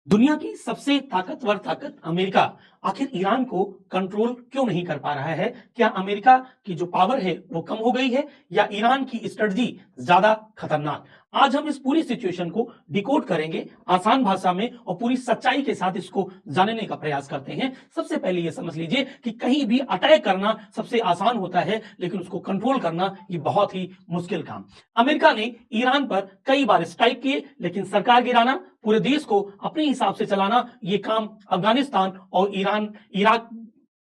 दुनिया की सबसे ताकतवर ताकत अमेरिका आखिर ईरान को कंट्रोल क्यों नहीं कर पा रहा है? क्या अमेरिका की जो पावर है वो कम हो गई है या ईरान की स्ट्रेटजी ज्यादा खतरनाक? आज हम इस पूरी सिचुएशन को डिकोड करेंगे आसान भाषा में और पूरी सच्चाई के साथ इसको जानने का प्रयास करते हैं। सबसे पहले ये समझ लीजिए कि कहीं भी अटैक करना सबसे आसान होता है, लेकिन उसको कंट्रोल करना ये बहुत ही मुश्किल काम। अमेरिका ने ईरान पर कई बार स्ट्राइक किए, लेकिन सरकार गिराना, पूरे देश को अपने हिसाब से चलाना, ये काम अफगानिस्तान और इराक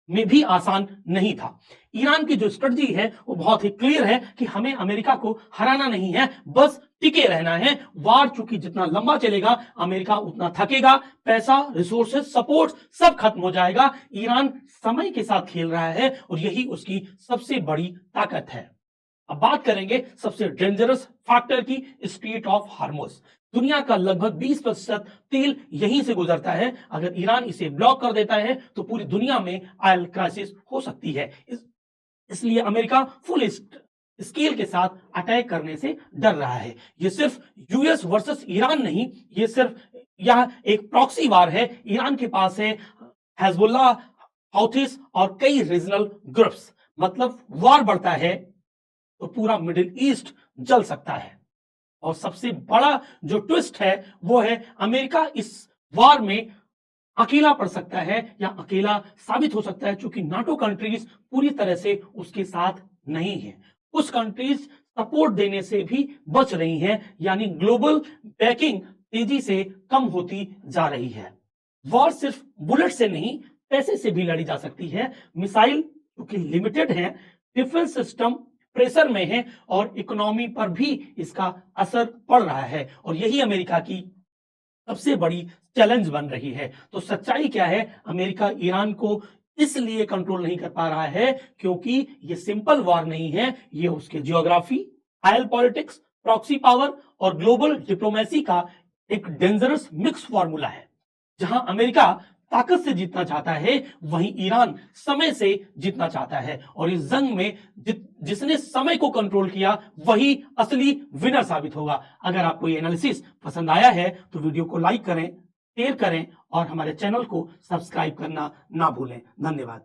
में भी आसान नहीं था। ईरान की जो स्ट्रेटजी है वो बहुत ही क्लियर है कि हमें अमेरिका को हराना नहीं है, बस टिके रहना है। वार चूंकि जितना लंबा चलेगा अमेरिका उतना थकेगा, पैसा, रिसोर्सेज, सपोर्ट सब खत्म हो जाएगा। ईरान समय के साथ खेल रहा है और यही उसकी सबसे बड़ी ताकत है। अब बात करेंगे सबसे डेंजरस फैक्टर की, स्ट्रेट ऑफ हार्मुज। दुनिया का लगभग 20% तेल यहीं से गुजरता है। अगर ईरान इसे ब्लॉक कर देता है तो पूरी दुनिया में ऑयल क्राइसिस हो सकती है। इसलिए अमेरिका फुल स्केल के साथ अटैक करने से डर रहा है। ये सिर्फ यूएस वर्सेस ईरान नहीं, यह एक प्रॉक्सी वार है। ईरान के पास है हिजबुल्लाह, हौथीस और कई रीजनल ग्रुप्स। मतलब वार बढ़ता है तो पूरा मिडिल ईस्ट जल सकता है। और सबसे बड़ा जो ट्विस्ट है वो है अमेरिका इस वार में अकेला पड़ सकता है या अकेला साबित हो सकता है, क्योंकि नाटो कंट्रीज पूरी तरह से उसके साथ नहीं है। कुछ कंट्रीज सपोर्ट देने से भी बच रही हैं, यानी ग्लोबल बैकिंग तेजी से कम होती जा रही है। वॉर सिर्फ बुलेट से नहीं, पैसे से भी लड़ी जा सकती है। मिसाइल क्योंकि लिमिटेड है, डिफेंस सिस्टम प्रेशर में है और इकोनॉमी पर भी इसका असर पड़ रहा है, और यही अमेरिका की सबसे बड़ी चैलेंज बन रही है। तो सच्चाई क्या है? अमेरिका ईरान को इसलिए कंट्रोल नहीं कर पा रहा है क्योंकि ये सिंपल वॉर नहीं है, ये उसके geography, oil politics, proxy power और ग्लोबल डिप्लोमेसी का एक डेंजरस मिक्स फॉर्मूला है। जहां अमेरिका ताकत से जीतना चाहता है, वहीं ईरान समय से जीतना चाहता है। और इस जंग में जिसने समय को कंट्रोल किया वही असली विनर साबित होगा। अगर आपको ये एनालिसिस पसंद आया है तो वीडियो को लाइक करें, शेयर करें और हमारे चैनल को सब्सक्राइब करना ना भूलें। धन्यवाद।